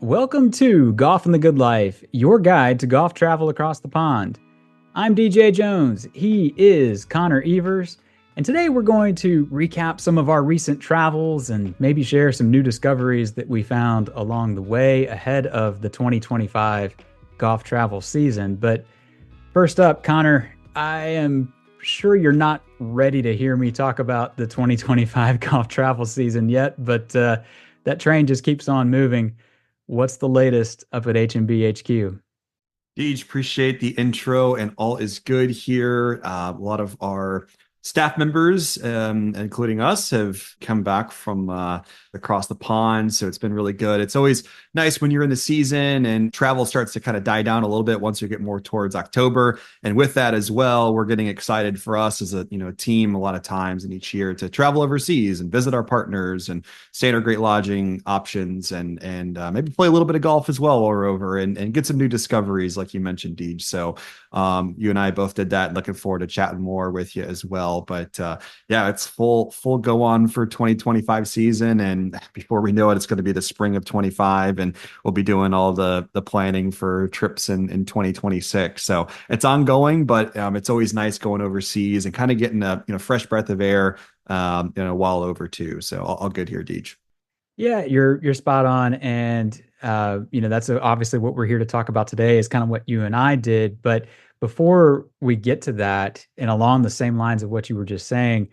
Welcome to Golf and the Good Life, your guide to golf travel across the pond. I'm DJ Jones. He is Connor Evers. And today we're going to recap some of our recent travels and maybe share some new discoveries that we found along the way ahead of the 2025 golf travel season. But first up, Connor, I am sure you're not ready to hear me talk about the 2025 golf travel season yet, but that train just keeps on moving. What's the latest up at H&B HQ? Deej, appreciate the intro, and all is good here. A lot of our staff members, including us, have come back from across the pond, so it's been really good. It's always nice when you're in the season and travel starts to kind of die down a little bit once you get more towards October. And with that as well, we're getting excited for us as a team a lot of times in each year to travel overseas and visit our partners and stay in our great lodging options and maybe play a little bit of golf as well while we're over and get some new discoveries like you mentioned, Deej. So you and I both did that. Looking forward to chatting more with you as well. But yeah, it's full go on for 2025 season, and before we know it, it's going to be the spring of 25, and we'll be doing all the planning for trips in 2026. So it's ongoing, but it's always nice going overseas and kind of getting a fresh breath of air while over too. So all good here, Deej. Yeah, you're spot on, and that's obviously what we're here to talk about today is kind of what you and I did. But before we get to that, and along the same lines of what you were just saying,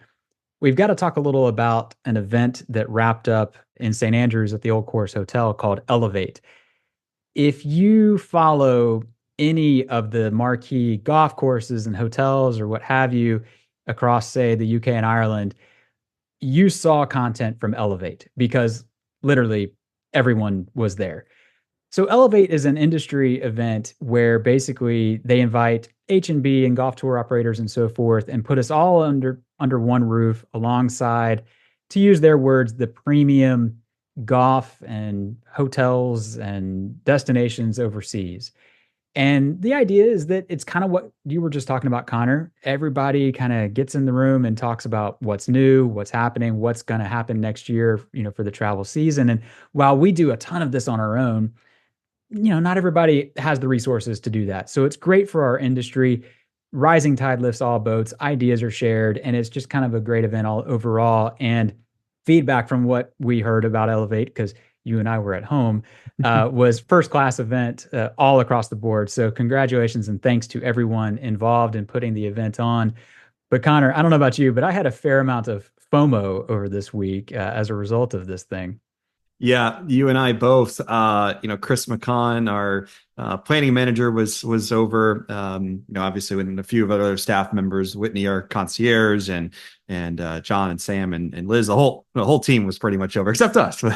we've got to talk a little about an event that wrapped up in St. Andrews at the Old Course Hotel called Elevate. If you follow any of the marquee golf courses and hotels or what have you across, say, the UK and Ireland, you saw content from Elevate because literally everyone was there. So Elevate is an industry event where basically they invite H&B and golf tour operators and so forth and put us all under one roof alongside, to use their words, the premium golf and hotels and destinations overseas. And the idea is that it's kind of what you were just talking about, Connor. Everybody kind of gets in the room and talks about what's new, what's happening, what's going to happen next year, for the travel season. And while we do a ton of this on our own, not everybody has the resources to do that. So it's great for our industry. Rising tide lifts all boats, ideas are shared, and it's just kind of a great event all overall. And feedback from what we heard about Elevate, because you and I were at home, was first class event all across the board. So congratulations and thanks to everyone involved in putting the event on. But Connor, I don't know about you, but I had a fair amount of FOMO over this week as a result of this thing. Yeah, you and I both. Chris McCon, our planning manager, was over. Obviously with a few of our other staff members, Whitney, our concierge, and John and Sam and Liz. The whole team was pretty much over, except us. A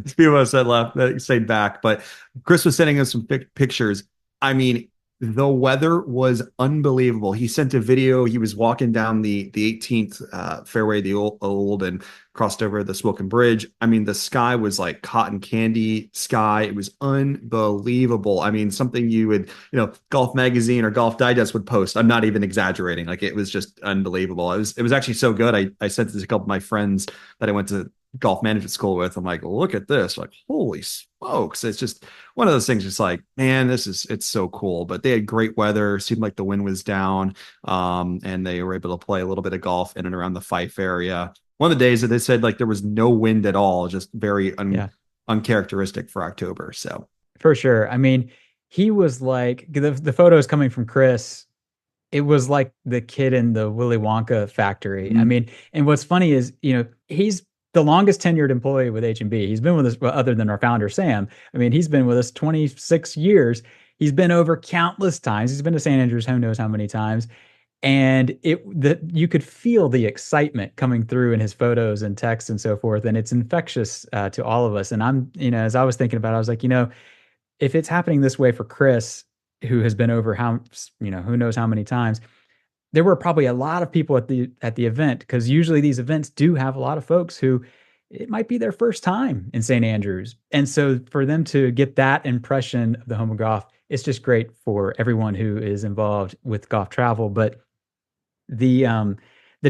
few of us that left, that stayed back. But Chris was sending us some pictures. I mean, the weather was unbelievable. He sent a video. He was walking down the 18th fairway, the old, and crossed over the Smoking Bridge. I mean, the sky was like cotton candy sky. It was unbelievable. I mean, something you would, Golf Magazine or Golf Digest would post. I'm not even exaggerating. Like, it was just unbelievable. It was actually so good. I sent it to a couple of my friends that I went to golf management school with. I'm like, look at this. Like, holy smokes. It's just one of those things, just like, man, it's so cool. But they had great weather. Seemed like the wind was down. And they were able to play a little bit of golf in and around the Fife area. One of the days that they said like there was no wind at all, just very Yeah, uncharacteristic for October. So for sure. I mean, he was like the photos coming from Chris. It was like the kid in the Willy Wonka factory. I mean, and what's funny is, he's the longest tenured employee with H&B. He's been with us, well, other than our founder, Sam. I mean, he's been with us 26 years. He's been over countless times. He's been to St. Andrews, who knows how many times. And you could feel the excitement coming through in his photos and texts and so forth. And it's infectious to all of us. And I'm, as I was thinking about it, I was like, if it's happening this way for Chris, who has been over who knows how many times, there were probably a lot of people at the event, because usually these events do have a lot of folks who it might be their first time in St. Andrews. And so for them to get that impression of the home of golf, it's just great for everyone who is involved with golf travel. But the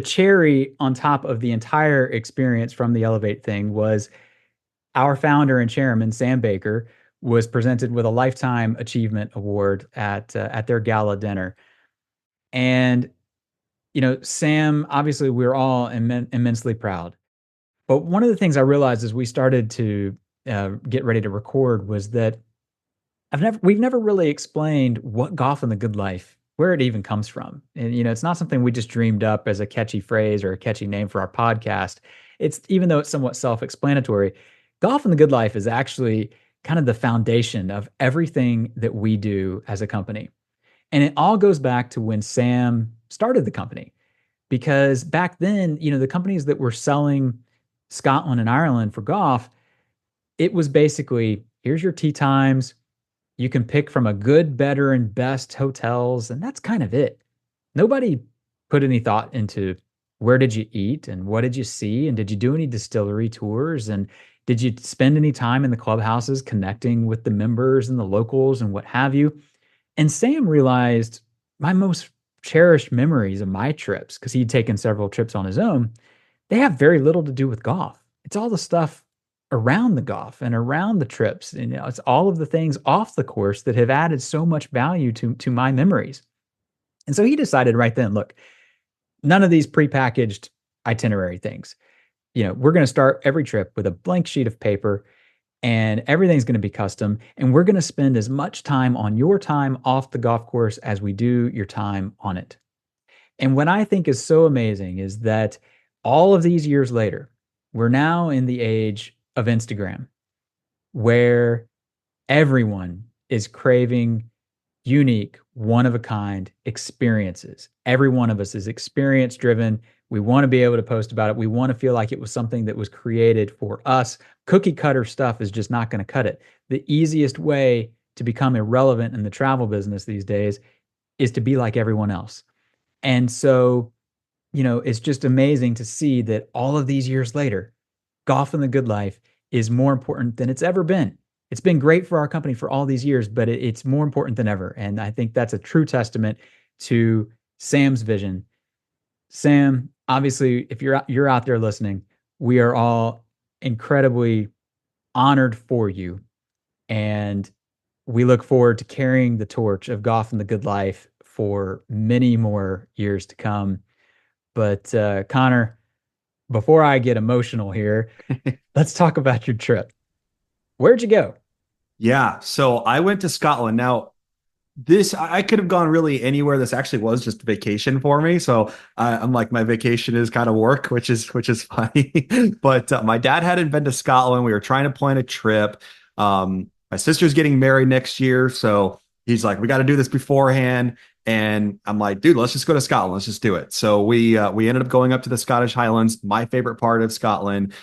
cherry on top of the entire experience from the Elevate thing was our founder and chairman, Sam Baker, was presented with a Lifetime Achievement Award at their gala dinner. And, Sam, obviously, we're all immensely proud. But one of the things I realized as we started to get ready to record was that we've never really explained what golf and the good life, where it even comes from. And, it's not something we just dreamed up as a catchy phrase or a catchy name for our podcast. It's even though it's somewhat self-explanatory, golf and the good life is actually kind of the foundation of everything that we do as a company. And it all goes back to when Sam started the company. Because back then, the companies that were selling Scotland and Ireland for golf, it was basically here's your tee times, you can pick from a good, better, and best hotels, and that's kind of it. Nobody put any thought into where did you eat and what did you see, and did you do any distillery tours, and did you spend any time in the clubhouses connecting with the members and the locals and what have you. And Sam realized my most cherished memories of my trips, because he'd taken several trips on his own, they have very little to do with golf. It's all the stuff around the golf and around the trips. And it's all of the things off the course that have added so much value to my memories. And so he decided right then, look, none of these prepackaged itinerary things. We're going to start every trip with a blank sheet of paper and everything's going to be custom. And we're going to spend as much time on your time off the golf course as we do your time on it. And what I think is so amazing is that all of these years later, we're now in the age of Instagram, where everyone is craving unique, one of a kind experiences. Every one of us is experience driven. We want to be able to post about it. We want to feel like it was something that was created for us. Cookie cutter stuff is just not going to cut it. The easiest way to become irrelevant in the travel business these days is to be like everyone else. And so, it's just amazing to see that all of these years later, golf and the good life is more important than it's ever been. It's been great for our company for all these years, but it's more important than ever. And I think that's a true testament to Sam's vision. Sam, obviously, if you're out there listening, we are all incredibly honored for you. And we look forward to carrying the torch of golf and the good life for many more years to come. But Connor, before I get emotional here, let's talk about your trip. Where'd you go? Yeah, so I went to Scotland. Now, this I could have gone really anywhere. This actually was just vacation for me. So I'm like, my vacation is kind of work, which is funny. But my dad hadn't been to Scotland. We were trying to plan a trip. My sister's getting married next year, so he's like, we got to do this beforehand. And I'm like, dude, let's just go to Scotland. Let's just do it. So we ended up going up to the Scottish Highlands, my favorite part of Scotland.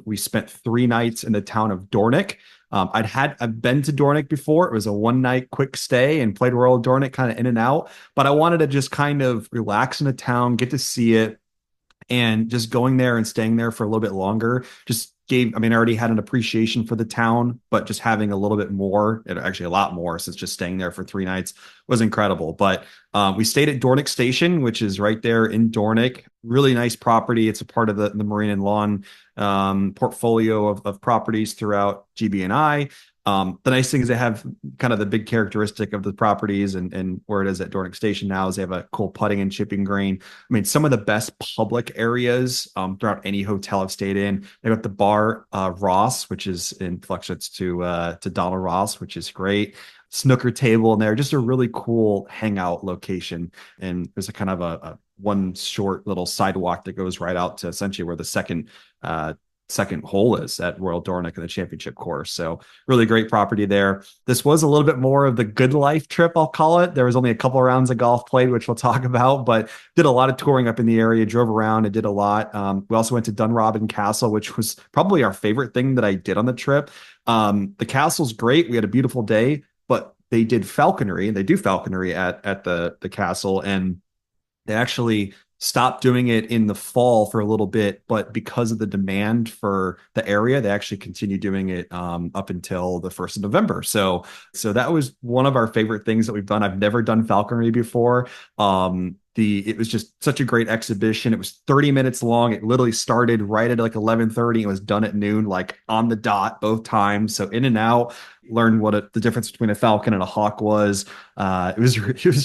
We spent 3 nights in the town of Dornoch. I've been to Dornoch before. It was a 1 night quick stay and played Royal Dornoch kind of in and out. But I wanted to just kind of relax in the town, get to see it, and just going there and staying there for a little bit longer just I mean, I already had an appreciation for the town, but just having a little bit more, actually a lot more, since just staying there for 3 nights was incredible. But we stayed at Dornoch Station, which is right there in Dornoch. Really nice property. It's a part of the Marine and Lawn portfolio of properties throughout GB&I. The nice thing is they have kind of the big characteristic of the properties and where it is at Dornoch Station now is they have a cool putting and chipping green. I mean, some of the best public areas throughout any hotel I've stayed in. They've got the bar Ross, which is in fluxates to Donald Ross, which is great. Snooker table in there, just a really cool hangout location. And there's a kind of a one short little sidewalk that goes right out to essentially where the second hole is at Royal Dornoch in the championship course. So really great property there. This was a little bit more of the good life trip, I'll call it. There was only a couple of rounds of golf played, which we'll talk about, but did a lot of touring up in the area, drove around and did a lot. We also went to Dunrobin Castle, which was probably our favorite thing that I did on the trip. The castle's great. We had a beautiful day, but they did falconry and they do falconry at the castle. And they actually stopped doing it in the fall for a little bit, but because of the demand for the area, they actually continue doing it up until the 1st of November. So that was one of our favorite things that we've done. I've never done falconry before. It was just such a great exhibition. It was 30 minutes long. It literally started right at like 11:30 and was done at noon, like on the dot both times. So in and out, learned the difference between a falcon and a hawk was. It was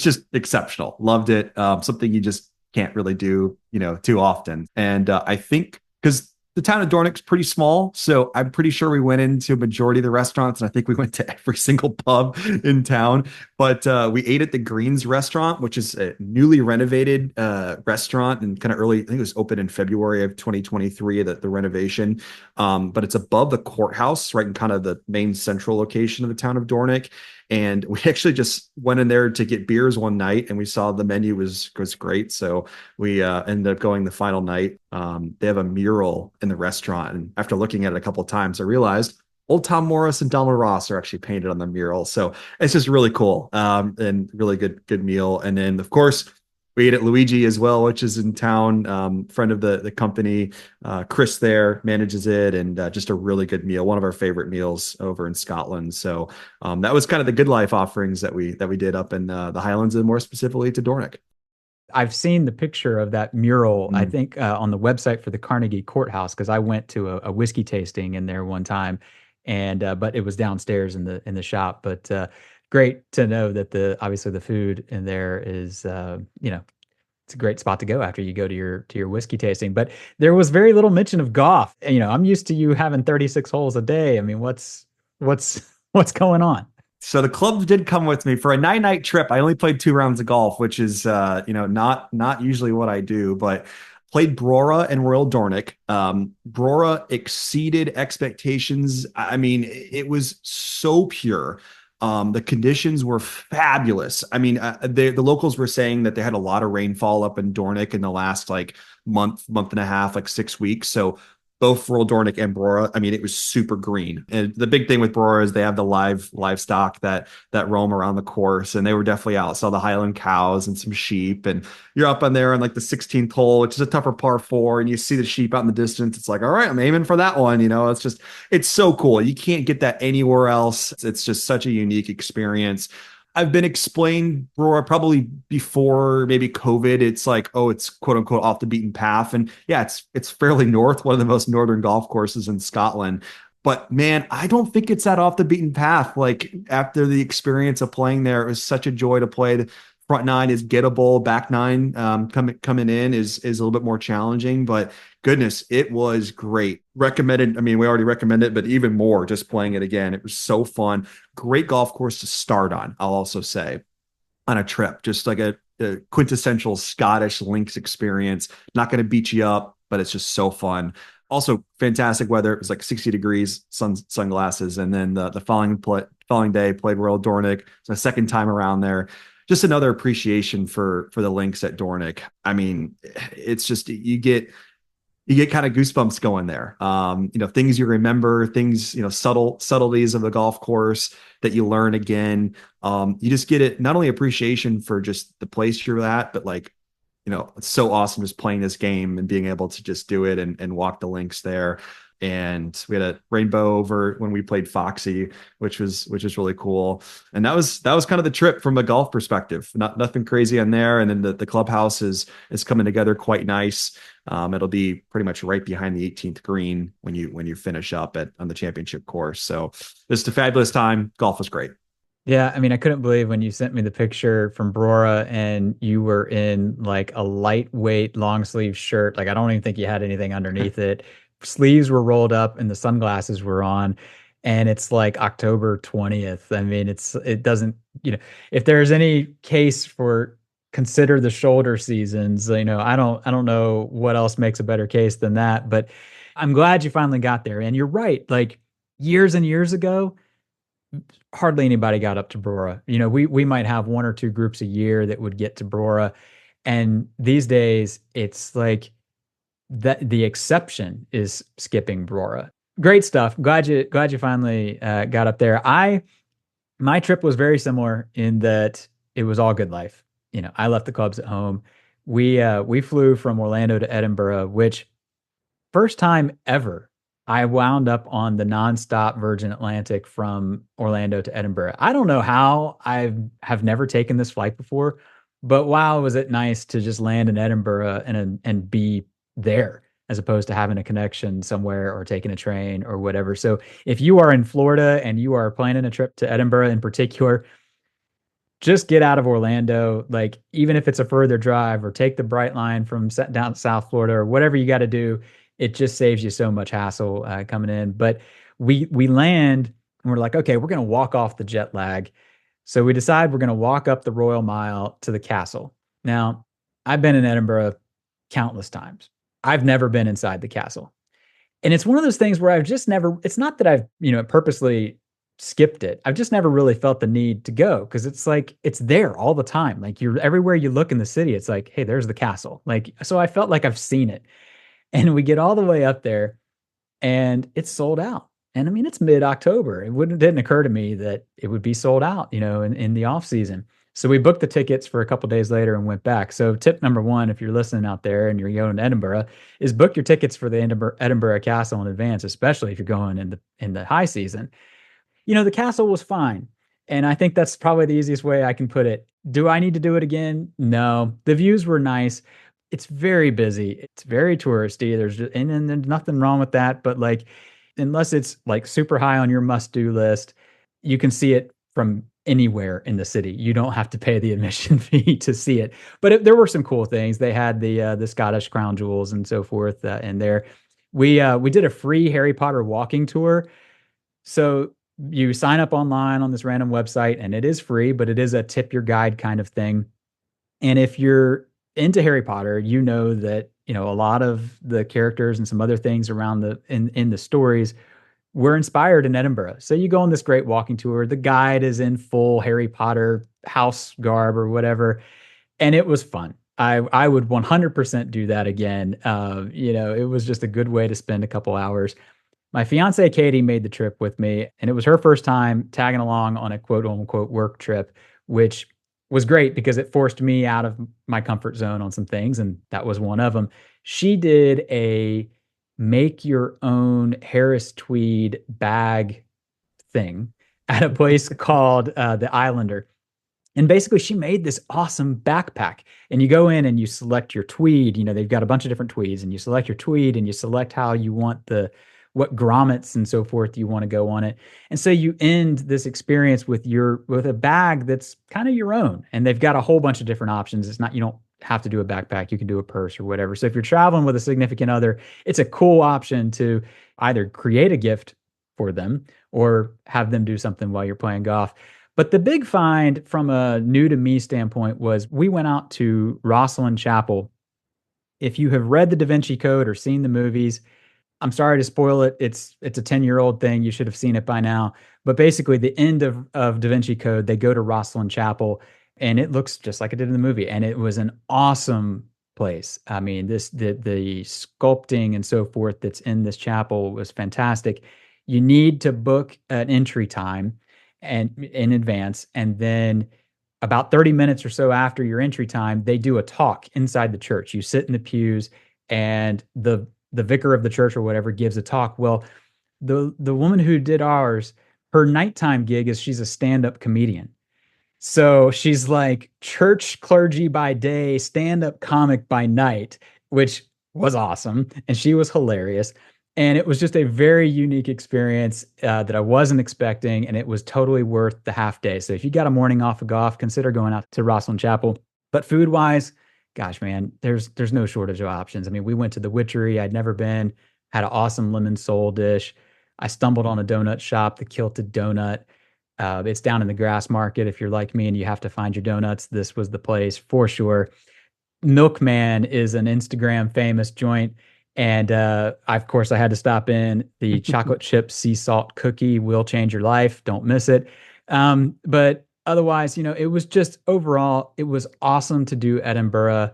just exceptional. Loved it. Something you just can't really do, too often. And I think because the town of Dornoch's pretty small, so I'm pretty sure we went into a majority of the restaurants, and I think we went to every single pub in town. But we ate at the Greens restaurant, which is a newly renovated restaurant and kind of early. I think it was open in February of 2023, the renovation. But it's above the courthouse, right in kind of the main central location of the town of Dornoch. And we actually just went in there to get beers one night, and we saw the menu was great. So we ended up going the final night. They have a mural in the restaurant, and after looking at it a couple of times, I realized Old Tom Morris and Donald Ross are actually painted on the mural. So it's just really cool, and really good meal. And then of course we ate at Luigi as well, which is in town. Friend of the company, Chris there manages it, and just a really good meal. One of our favorite meals over in Scotland. So that was kind of the good life offerings that we did up in the Highlands, and more specifically to Dornoch. I've seen the picture of that mural, I Mm. think, on the website for the Carnegie Courthouse, because I went to a whiskey tasting in there one time, and but it was downstairs in the shop. But great to know that obviously the food in there is it's a great spot to go after you go to your whiskey tasting. But there was very little mention of golf. I'm used to you having 36 holes a day. I mean, what's what's going on? So the clubs did come with me for a 9 night trip. I only played 2 rounds of golf, which is not usually what I do, but played Brora and Royal Dornoch. Brora exceeded expectations. I mean, it was so pure. The conditions were fabulous. I mean, the locals were saying that they had a lot of rainfall up in Dornoch in the last like month and a half, like 6 weeks. So both Royal Dornoch and Brora, I mean, it was super green. And the big thing with Brora is they have the livestock that roam around the course, and they were definitely out. Saw the Highland cows and some sheep, and you're up on there on like the 16th hole, which is a tougher par four, and you see the sheep out in the distance. It's like, all right, I'm aiming for that one. It's so cool. You can't get that anywhere else. It's just such a unique experience. I've been explained, Brora, probably before maybe COVID. It's like, oh, it's quote unquote off the beaten path. And yeah, it's fairly north, one of the most northern golf courses in Scotland. But man, I don't think it's that off the beaten path. Like after the experience of playing there, it was such a joy to play. The front nine is gettable, back nine coming in is a little bit more challenging, but goodness, it was great. Recommended. I mean, we already recommend it, but even more just playing it again. It was so fun. Great golf course to start on, I'll also say, on a trip, just like a quintessential Scottish links experience. Not going to beat you up, but it's just so fun. Also, fantastic weather. It was like 60 degrees, sunglasses, and then the following day played Royal Dornoch. It's my second time around there. Just another appreciation for the links at Dornoch. I mean, it's just you get kind of goosebumps going there. Things you remember, things, subtleties of the golf course that you learn again. You just get it, not only appreciation for just the place you're at, but like, it's so awesome just playing this game and being able to just do it and walk the links there. And we had a rainbow over when we played Foxy, which is really cool. And that was kind of the trip from a golf perspective. Nothing crazy on there. And then the clubhouse is coming together quite nice. It'll be pretty much right behind the 18th green when you finish up on the championship course. So just a fabulous time. Golf was great. Yeah, I mean, I couldn't believe when you sent me the picture from Brora and you were in like a lightweight long sleeve shirt. Like I don't even think you had anything underneath it. Sleeves were rolled up and the sunglasses were on. And it's like October 20th. I mean, it doesn't, if there's any case for consider the shoulder seasons, I don't know what else makes a better case than that. But I'm glad you finally got there. And you're right. Like years and years ago, hardly anybody got up to Brora. We might have one or two groups a year that would get to Brora. And these days it's like that the exception is skipping Brora. Great stuff. Glad you finally got up there. My trip was very similar in that it was all good life. I left the clubs at home. We flew from Orlando to Edinburgh, which first time ever I wound up on the nonstop Virgin Atlantic from Orlando to Edinburgh. I don't know how have never taken this flight before, But wow, was it nice to just land in Edinburgh and be there as opposed to having a connection somewhere or taking a train or whatever. So if you are in Florida and you are planning a trip to Edinburgh in particular, just get out of Orlando, like even if it's a further drive, or take the Bright Line from down South Florida or whatever you got to do. It just saves you so much hassle coming in. But we land and we're like, okay, we're gonna walk off the jet lag. So we decide we're gonna walk up the Royal Mile to the castle. Now, I've been in Edinburgh countless times. I've never been inside the castle. And it's one of those things where I've just never, it's not that I've, purposely skipped it. I've just never really felt the need to go because it's like it's there all the time. Like you're everywhere you look in the city, it's like, hey, there's the castle. Like, so I felt like I've seen it. And we get all the way up there and it's sold out. And I mean, it's mid-October. Didn't occur to me that it would be sold out, in the off season. So we booked the tickets for a couple days later and went back. So tip number one, if you're listening out there and you're going to Edinburgh, is book your tickets for the Edinburgh Castle in advance, especially if you're going in the high season. The castle was fine. And I think that's probably the easiest way I can put it. Do I need to do it again? No. The views were nice. It's very busy. It's very touristy. And there's nothing wrong with that. But like, unless it's like super high on your must-do list, you can see it from anywhere in the city. You don't have to pay the admission fee to see it. But there were some cool things. They had the Scottish crown jewels and so forth in there. We did a free Harry Potter walking tour. So you sign up online on this random website and it is free, but it is a tip your guide kind of thing. And if you're into Harry Potter, you know that, a lot of the characters and some other things around in the stories were inspired in Edinburgh. So you go on this great walking tour. The guide is in full Harry Potter house garb or whatever, and it was fun. I would 100% do that again. It was just a good way to spend a couple hours. My fiance Katie made the trip with me, and it was her first time tagging along on a quote unquote work trip, which was great because it forced me out of my comfort zone on some things, and that was one of them. She did a make your own Harris Tweed bag thing at a place called the Islander. And basically, she made this awesome backpack. And you go in and you select your tweed. They've got a bunch of different tweeds, and you select your tweed and you select how you want what grommets and so forth you want to go on it. And so you end this experience with a bag that's kind of your own. And they've got a whole bunch of different options. It's not, you don't have to do a backpack. You can do a purse or whatever. So if you're traveling with a significant other, it's a cool option to either create a gift for them or have them do something while you're playing golf. But the big find from a new to me standpoint was we went out to Rosslyn Chapel. If you have read the Da Vinci Code or seen the movies, I'm sorry to spoil it. It's a 10-year-old thing. You should have seen it by now. But basically, the end of Da Vinci Code, they go to Rosslyn Chapel, and it looks just like it did in the movie. And it was an awesome place. I mean, the sculpting and so forth that's in this chapel was fantastic. You need to book an entry time and in advance, and then about 30 minutes or so after your entry time, they do a talk inside the church. You sit in the pews, and the vicar of the church or whatever gives a talk. Well, the woman who did ours, her nighttime gig is she's a stand-up comedian. So she's like church clergy by day, stand-up comic by night, which was awesome. And she was hilarious. And it was just a very unique experience that I wasn't expecting. And it was totally worth the half day. So if you got a morning off of golf, consider going out to Rosslyn Chapel. But food-wise, gosh, man, there's no shortage of options. I mean, we went to the Witchery. I'd never been, had an awesome lemon sole dish. I stumbled on a donut shop, the Kilted Donut. It's down in the Grass Market. If you're like me and you have to find your donuts, this was the place for sure. Milkman is an Instagram famous joint. And of course, I had to stop in. The chocolate chip sea salt cookie will change your life. Don't miss it. But otherwise, it was just overall, it was awesome to do Edinburgh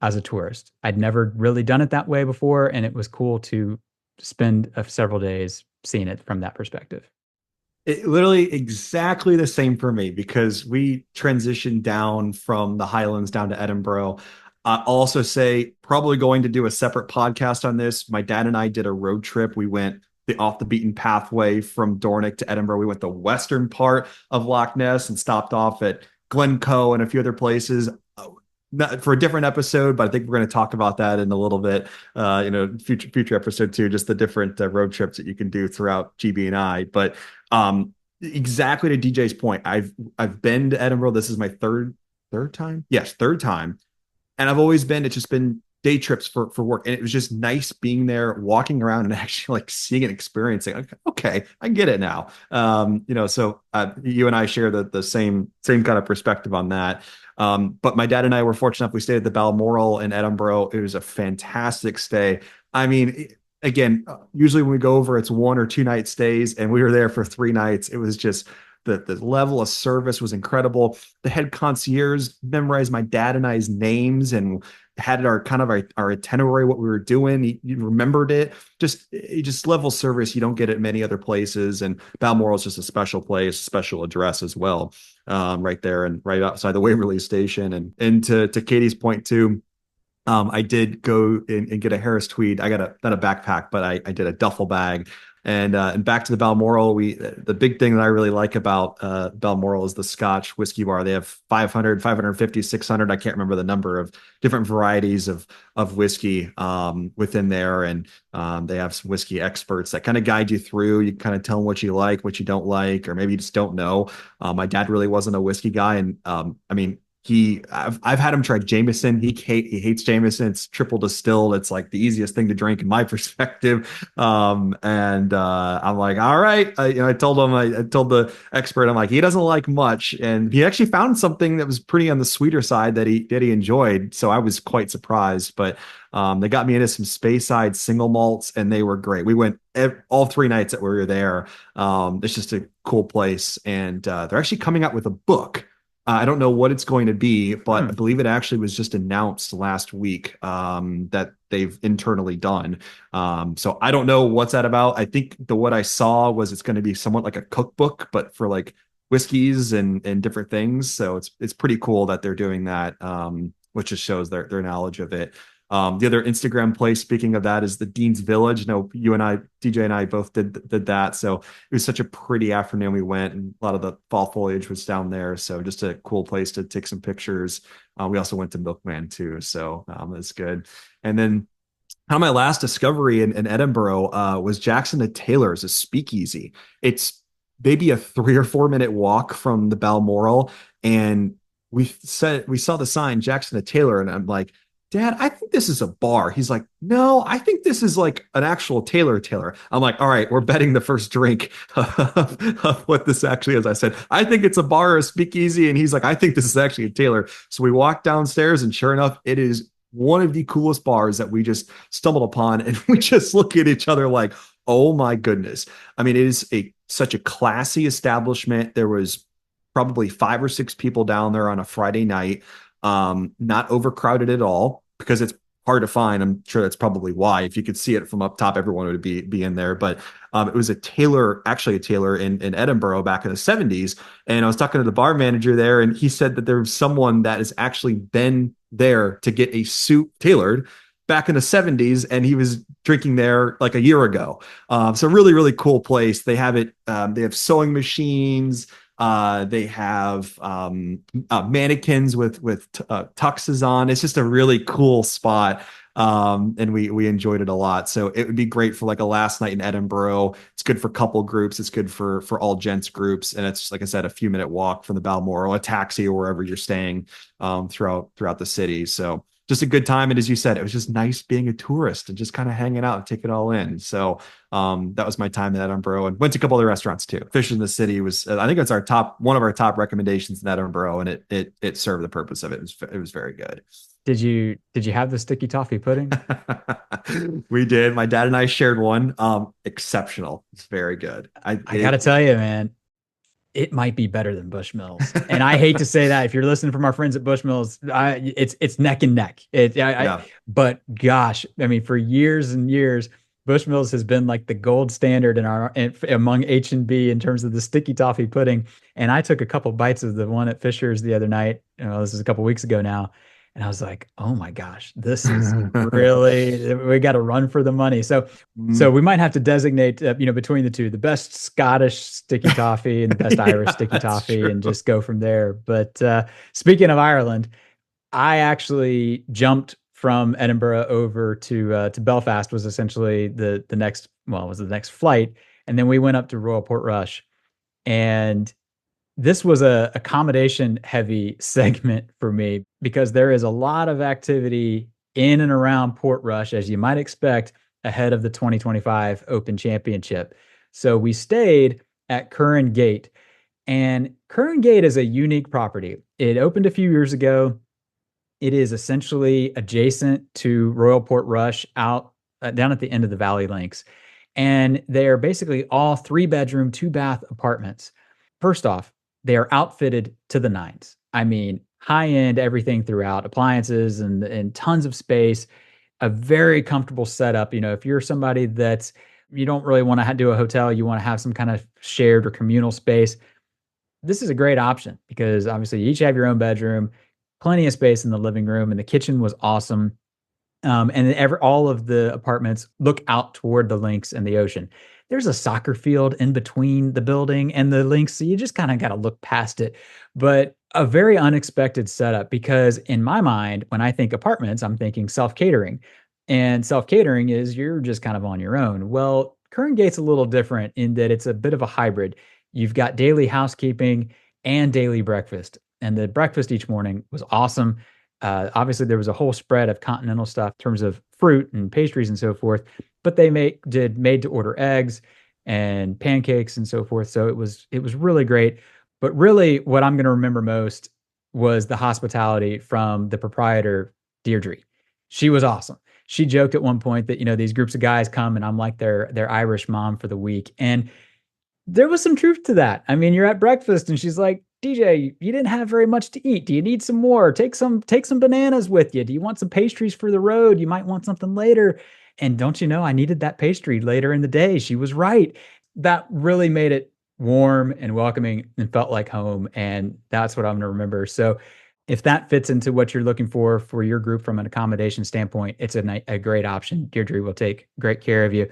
as a tourist. I'd never really done it that way before, and it was cool to spend several days seeing it from that perspective. It literally exactly the same for me because we transitioned down from the Highlands down to Edinburgh. I'll also say probably going to do a separate podcast on this. My dad and I did a road trip. We went the off the beaten pathway from Dornoch to Edinburgh. We went the western part of Loch Ness and stopped off at Glencoe and a few other places. not for a different episode, but I think we're going to talk about that in a little bit. Future episode too, just the different road trips that you can do throughout GB and I. But exactly to DJ's point, I've been to Edinburgh. This is my third time. Yes, third time, and I've always been. It's just been day trips for work, and it was just nice being there, walking around, and actually like seeing and experiencing. Like, okay, I get it now. So you and I share the same kind of perspective on that. But my dad and I were fortunate enough. We stayed at the Balmoral in Edinburgh. It was a fantastic stay. I mean, again, usually when we go over, it's 1 or 2 night stays, and we were there for 3 nights. It was just the level of service was incredible. The head concierge memorized my dad and I's names and had our kind of our itinerary, what we were doing. He remembered it. Just level service you don't get at many other places. And Balmoral is just a special place, special address as well, right there and right outside the Waverley Station. And to Katie's point too, I did go and get a Harris Tweed. I got not a backpack, but I did a duffel bag. And back to the Balmoral, the big thing that I really like about Balmoral is the Scotch whiskey bar. They have 500, 550, 600. I can't remember the number of different varieties of whiskey within there. And they have some whiskey experts that kind of guide you through. You kind of tell them what you like, what you don't like, or maybe you just don't know. My dad really wasn't a whiskey guy. And I mean, I've had him try Jameson. He hates Jameson. It's triple distilled. It's like the easiest thing to drink in my perspective. And I'm like, all right. I told him, I told the expert, I'm like, he doesn't like much, and he actually found something that was pretty on the sweeter side that he enjoyed. So I was quite surprised. But they got me into some Speyside single malts, and they were great. We went all 3 nights that we were there. It's just a cool place, and they're actually coming out with a book. I don't know what it's going to be, but I believe it actually was just announced last week that they've internally done. So I don't know what's that about. I think what I saw was it's going to be somewhat like a cookbook, but for like whiskeys and different things. So it's pretty cool that they're doing that, which just shows their knowledge of it. The other Instagram place, speaking of that, is the Dean's Village. You and I, DJ and I both did that. So it was such a pretty afternoon. We went, and a lot of the fall foliage was down there. So just a cool place to take some pictures. We also went to Milkman too. So that's good. And then my last discovery in Edinburgh was Jackson to Taylor's, a speakeasy. It's maybe a 3 or 4 minute walk from the Balmoral. And we saw the sign Jackson to Taylor, and I'm like, Dad, I think this is a bar. He's like, no, I think this is like an actual Taylor. I'm like, all right, we're betting the first drink of what this actually is. I said, I think it's a bar or a speakeasy. And he's like, I think this is actually a Taylor. So we walked downstairs, and sure enough, it is one of the coolest bars that we just stumbled upon. And we just look at each other like, oh my goodness. I mean, it is such a classy establishment. There was probably 5 or 6 people down there on a Friday night. Not overcrowded at all, because it's hard to find. I'm sure that's probably why. If you could see it from up top, everyone would be in there. But it was actually a tailor in Edinburgh back in the 70s. And I was talking to the bar manager there, and he said that there was someone that has actually been there to get a suit tailored back in the 70s, and he was drinking there like a year ago. So really, really cool place. They have it. They have sewing machines. They have mannequins with tuxes on. It's just a really cool spot. And we enjoyed it a lot. So it would be great for like a last night in Edinburgh. It's good for couple groups. It's good for all gents groups. And it's, like I said, a few minute walk from the Balmoral, a taxi or wherever you're staying throughout the city. So just a good time. And as you said, it was just nice being a tourist and just kind of hanging out and take it all in. So that was my time in Edinburgh, and went to a couple other restaurants too. Fish in the City was, I think it's one of our top recommendations in Edinburgh, and it served the purpose of it. It was very good. Did you have the sticky toffee pudding? We did. My dad and I shared one. Exceptional. It's very good. I gotta tell you, man, it might be better than Bushmills. And I hate to say that. If you're listening from our friends at Bushmills, it's neck and neck. But gosh, I mean, for years and years, Bushmills has been like the gold standard among H&B in terms of the sticky toffee pudding. And I took a couple bites of the one at Fisher's the other night. This is a couple weeks ago now. And I was like, oh my gosh, this is really, we got to run for the money. So we might have to designate, between the two, the best Scottish sticky toffee and the best Irish sticky toffee, and just go from there. But speaking of Ireland, I actually jumped from Edinburgh over to Belfast was essentially the next well was the next flight, and then we went up to Royal Portrush, and this was a accommodation heavy segment for me because there is a lot of activity in and around Portrush, as you might expect, ahead of the 2025 Open Championship. So we stayed at Curran Gate, and Curran Gate is a unique property. It opened a few years ago. It is essentially adjacent to Royal Portrush out down at the end of the Valley Links. And they're basically all 3 bedroom, 2 bath apartments. First off, they are outfitted to the nines. I mean, high end everything throughout, appliances and tons of space, a very comfortable setup. You know, if you're somebody that's you don't really want to do a hotel, you want to have some kind of shared or communal space, this is a great option because obviously you each have your own bedroom, plenty of space in the living room, and the kitchen was awesome. All of the apartments look out toward the links and the ocean. There's a soccer field in between the building and the links, so you just kind of got to look past it. But a very unexpected setup because in my mind, when I think apartments, I'm thinking self catering, and self catering is you're just kind of on your own. Well, Kern Gate's a little different in that it's a bit of a hybrid. You've got daily housekeeping and daily breakfast, and the breakfast each morning was awesome. Obviously, there was a whole spread of continental stuff in terms of fruit and pastries and so forth, but they did made to order eggs and pancakes and so forth. So it was really great. But really, what I'm going to remember most was the hospitality from the proprietor, Deirdre. She was awesome. She joked at one point that these groups of guys come and I'm like their Irish mom for the week, and there was some truth to that. I mean, you're at breakfast and she's like, DJ, you didn't have very much to eat. Do you need some more? Take some bananas with you. Do you want some pastries for the road? You might want something later. And don't you know, I needed that pastry later in the day. She was right. That really made it warm and welcoming and felt like home. And that's what I'm going to remember. So if that fits into what you're looking for your group from an accommodation standpoint, it's a great option. Deirdre will take great care of you.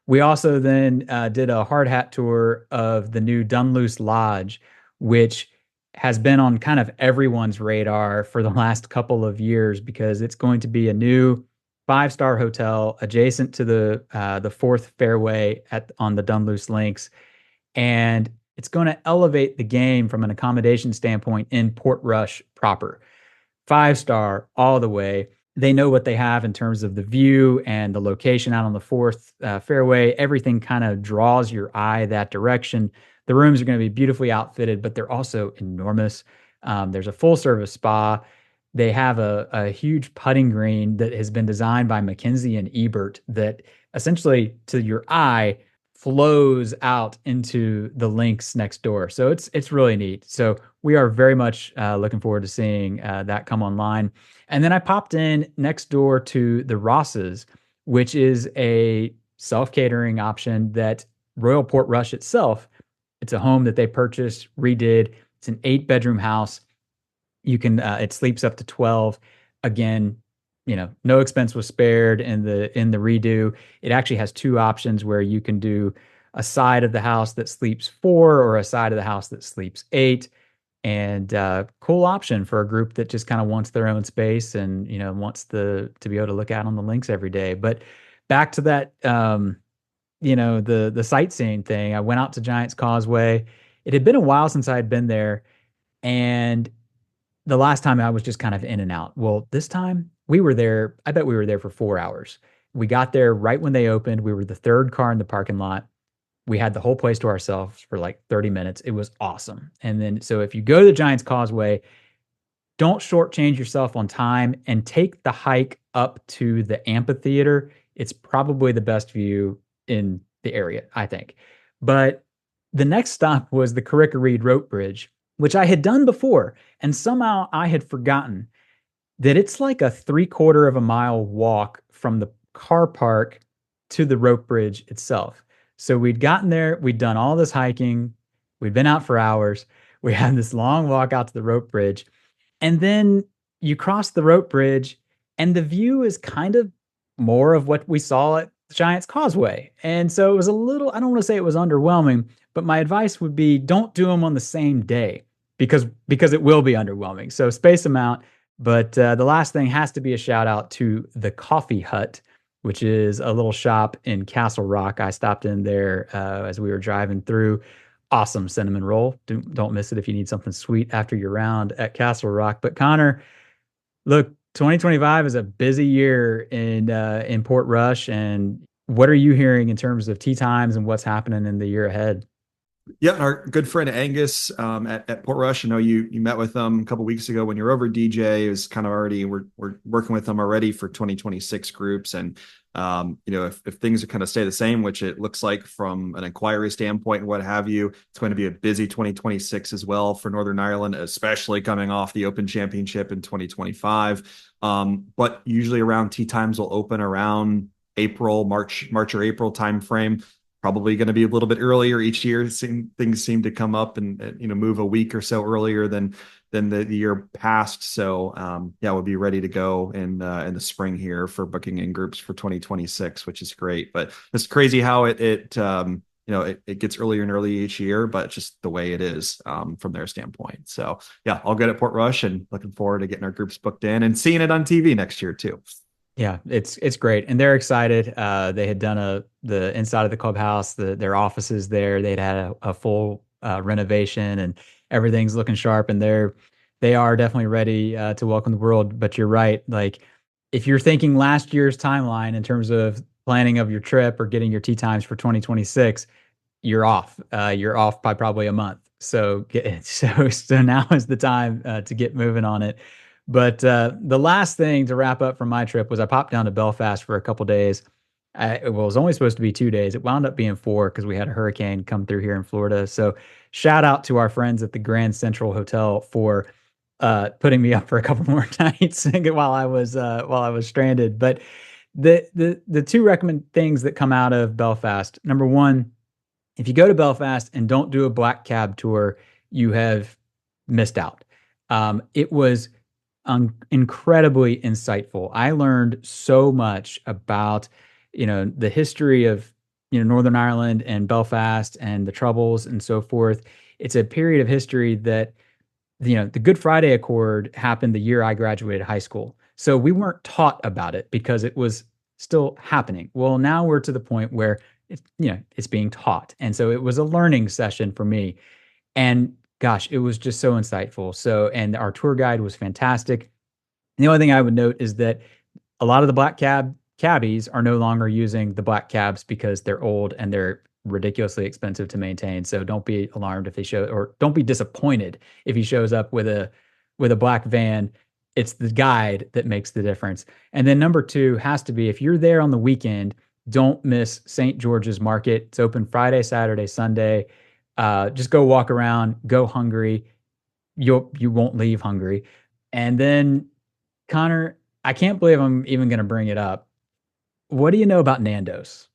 We also then did a hard hat tour of the new Dunluce Lodge, which has been on kind of everyone's radar for the last couple of years because it's going to be a new 5-star hotel adjacent to the fourth fairway on the Dunluce Links, and it's going to elevate the game from an accommodation standpoint in Portrush proper. 5-star all the way. They know what they have in terms of the view and the location out on the fourth fairway. Everything kind of draws your eye that direction. The rooms are going to be beautifully outfitted, but they're also enormous. There's a full service spa. They have a huge putting green that has been designed by Mackenzie and Ebert that essentially to your eye flows out into the links next door. So it's really neat. So we are very much looking forward to seeing that come online. And then I popped in next door to the Rosses, which is a self-catering option that Royal Portrush itself, it's a home that they purchased, redid. It's an 8-bedroom house. It sleeps up to 12. Again, no expense was spared in the redo. It actually has 2 options where you can do a side of the house that sleeps 4 or a side of the house that sleeps 8. And cool option for a group that just kind of wants their own space and wants to be able to look out on the links every day. But back to that, the sightseeing thing. I went out to Giant's Causeway. It had been a while since I had been there, and the last time I was just kind of in and out. Well, this time we were there. I bet we were there for 4 hours. We got there right when they opened. We were the third car in the parking lot. We had the whole place to ourselves for like 30 minutes. It was awesome. And then, so if you go to the Giants Causeway, don't shortchange yourself on time and take the hike up to the amphitheater. It's probably the best view in the area, I think. But the next stop was the Carrick-a-Reed Rope Bridge, which I had done before. And somehow I had forgotten that it's like a 3/4 of a mile walk from the car park to the rope bridge itself. So we'd gotten there, we'd done all this hiking, we'd been out for hours, we had this long walk out to the rope bridge, and then you cross the rope bridge, and the view is kind of more of what we saw at the Giants Causeway. And so it was a little, I don't want to say it was underwhelming, but my advice would be don't do them on the same day because it will be underwhelming. So space them out. But the last thing has to be a shout out to the Coffee Hut, which is a little shop in Castle Rock. I stopped in there as we were driving through. Awesome cinnamon roll. Don't miss it if you need something sweet after your round at Castle Rock. But Connor, look, 2025 is a busy year in Portrush. And what are you hearing in terms of tea times and what's happening in the year ahead? Yeah, our good friend Angus at Portrush. I know you met with them a couple weeks ago when you were over DJ. It was kind of already we're working with them already for 2026 groups, and if things are kind of stay the same, which it looks like from an inquiry standpoint and what have you, it's going to be a busy 2026 as well for Northern Ireland, especially coming off the Open Championship in 2025. But usually around tea times will open around March or April timeframe, probably going to be a little bit earlier each year. Things seem to come up and move a week or so earlier than the year past. So yeah, we'll be ready to go in the spring here for booking in groups for 2026, which is great. But it's crazy how it gets earlier and earlier each year, but just the way it is from their standpoint. So yeah, all good at Portrush and looking forward to getting our groups booked in and seeing it on TV next year too. Yeah, it's great, and they're excited. They had done the inside of the clubhouse, their offices there. They'd had a full renovation, and everything's looking sharp. And they are definitely ready to welcome the world. But you're right, like if you're thinking last year's timeline in terms of planning of your trip or getting your tea times for 2026, you're off. You're off by probably a month. So so now is the time to get moving on it. But the last thing to wrap up from my trip was I popped down to Belfast for a couple days. It was only supposed to be 2 days. It wound up being four because we had a hurricane come through here in Florida. So shout out to our friends at the Grand Central Hotel for putting me up for a couple more nights while I was stranded. But the two recommend things that come out of Belfast. Number one, if you go to Belfast and don't do a black cab tour, you have missed out. It was incredibly insightful. I learned so much about, the history of, Northern Ireland and Belfast and the Troubles and so forth. It's a period of history that, the Good Friday Accord happened the year I graduated high school. So we weren't taught about it because it was still happening. Well, now we're to the point where it's being taught. And so it was a learning session for me. And gosh, it was just so insightful. So, and our tour guide was fantastic. The only thing I would note is that a lot of the cabbies are no longer using the black cabs because they're old and they're ridiculously expensive to maintain. So don't be alarmed if they show, or don't be disappointed if he shows up with a black van. It's the guide that makes the difference. And then number two has to be, if you're there on the weekend, don't miss St. George's Market. It's open Friday, Saturday, Sunday. Just go walk around, go hungry. You won't leave hungry. And then Connor, I can't believe I'm even going to bring it up. What do you know about Nando's?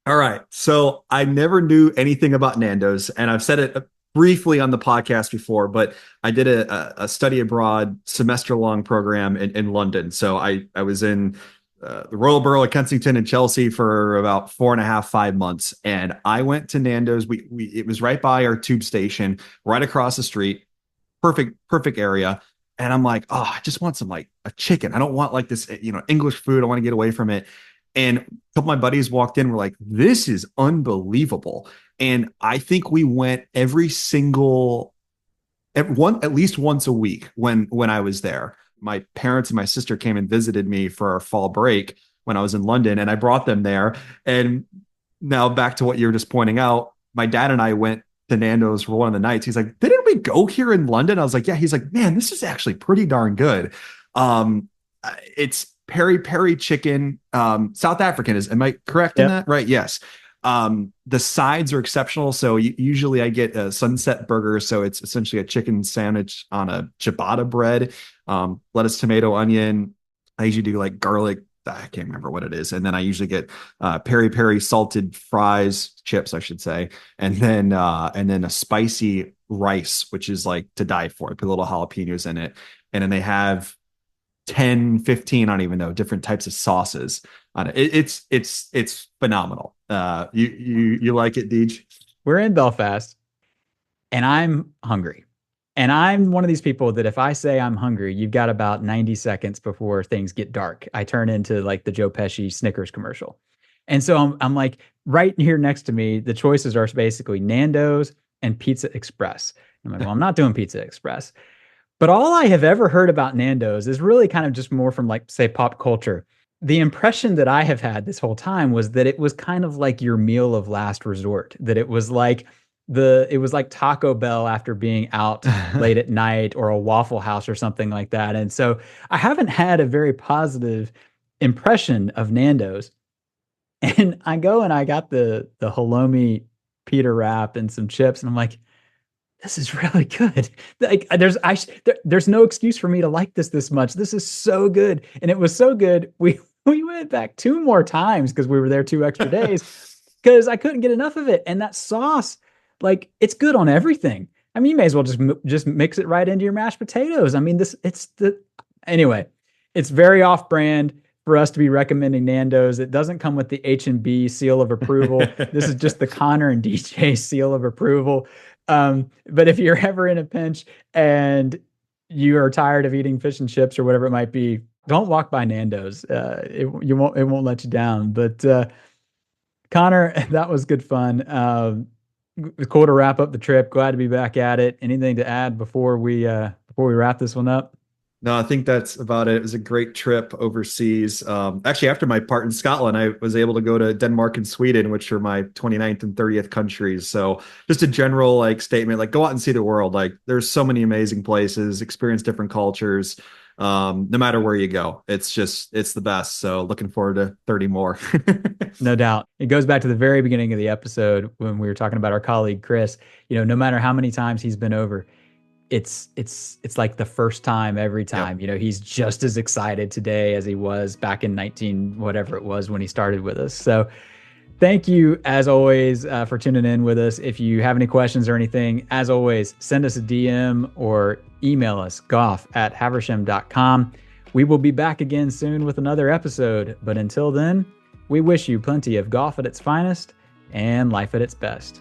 All right. So I never knew anything about Nando's, and I've said it briefly on the podcast before, but I did a study abroad semester long program in London. So I was in the Royal Borough of Kensington and Chelsea for about 4.5, 5 months. And I went to Nando's. It was right by our tube station, right across the street. Perfect area. And I'm like, oh, I just want some like a chicken. I don't want like this, English food. I want to get away from it. And a couple of my buddies walked in, were like, this is unbelievable. And I think we went at least once a week when I was there. My parents and my sister came and visited me for our fall break when I was in London, and I brought them there. And now back to what you were just pointing out, my dad and I went to Nando's for one of the nights. He's like, didn't we go here in London? I was like, yeah. He's like, man, this is actually pretty darn good. It's peri chicken, South African. Am I correct in Yep. that? Right. Yes. The sides are exceptional. So usually I get a sunset burger. So it's essentially a chicken sandwich on a ciabatta bread, lettuce, tomato, onion. I usually do like garlic. I can't remember what it is. And then I usually get peri salted fries, chips, I should say. And then a spicy rice, which is like to die for. I put little jalapenos in it. And then they have 10, 15, I don't even know, different types of sauces on it. It's phenomenal. You like it, Deej? We're in Belfast and I'm hungry. And I'm one of these people that if I say I'm hungry, you've got about 90 seconds before things get dark. I turn into like the Joe Pesci Snickers commercial. And so I'm like, right here next to me, the choices are basically Nando's and Pizza Express. I'm like, well, I'm not doing Pizza Express. But all I have ever heard about Nando's is really kind of just more from like, say, pop culture. The impression that I have had this whole time was that it was kind of like your meal of last resort, that it was like Taco Bell after being out late at night or a Waffle House or something like that. And so I haven't had a very positive impression of Nando's. And I go and I got the halloumi pita wrap and some chips, and I'm like, this is really good. Like there's no excuse for me to like this much. This is so good. And it was so good. We went back two more times because we were there 2 extra days because I couldn't get enough of it. And that sauce, like it's good on everything. I mean, you may as well just mix it right into your mashed potatoes. I mean, anyway, it's very off brand for us to be recommending Nando's. It doesn't come with the H&B seal of approval. This is just the Connor and DJ seal of approval. But if you're ever in a pinch and you are tired of eating fish and chips or whatever it might be, don't walk by Nando's. It won't let you down. But Connor, that was good fun. Cool to wrap up the trip. Glad to be back at it. Anything to add before we wrap this one up? No, I think that's about it. It was a great trip overseas. Actually, after my part in Scotland, I was able to go to Denmark and Sweden, which are my 29th and 30th countries. So just a general like statement, like go out and see the world. Like there's so many amazing places, experience different cultures. No matter where you go, it's the best. So looking forward to 30 more. No doubt. It goes back to the very beginning of the episode when we were talking about our colleague Chris. No matter how many times he's been over, it's like the first time every time. Yep. He's just as excited today as he was back in 19 whatever it was when he started with us. So thank you as always for tuning in with us. If you have any questions or anything, as always, send us a DM or email us goff@haversham.com. We will be back again soon with another episode, but until then, we wish you plenty of golf at its finest and life at its best.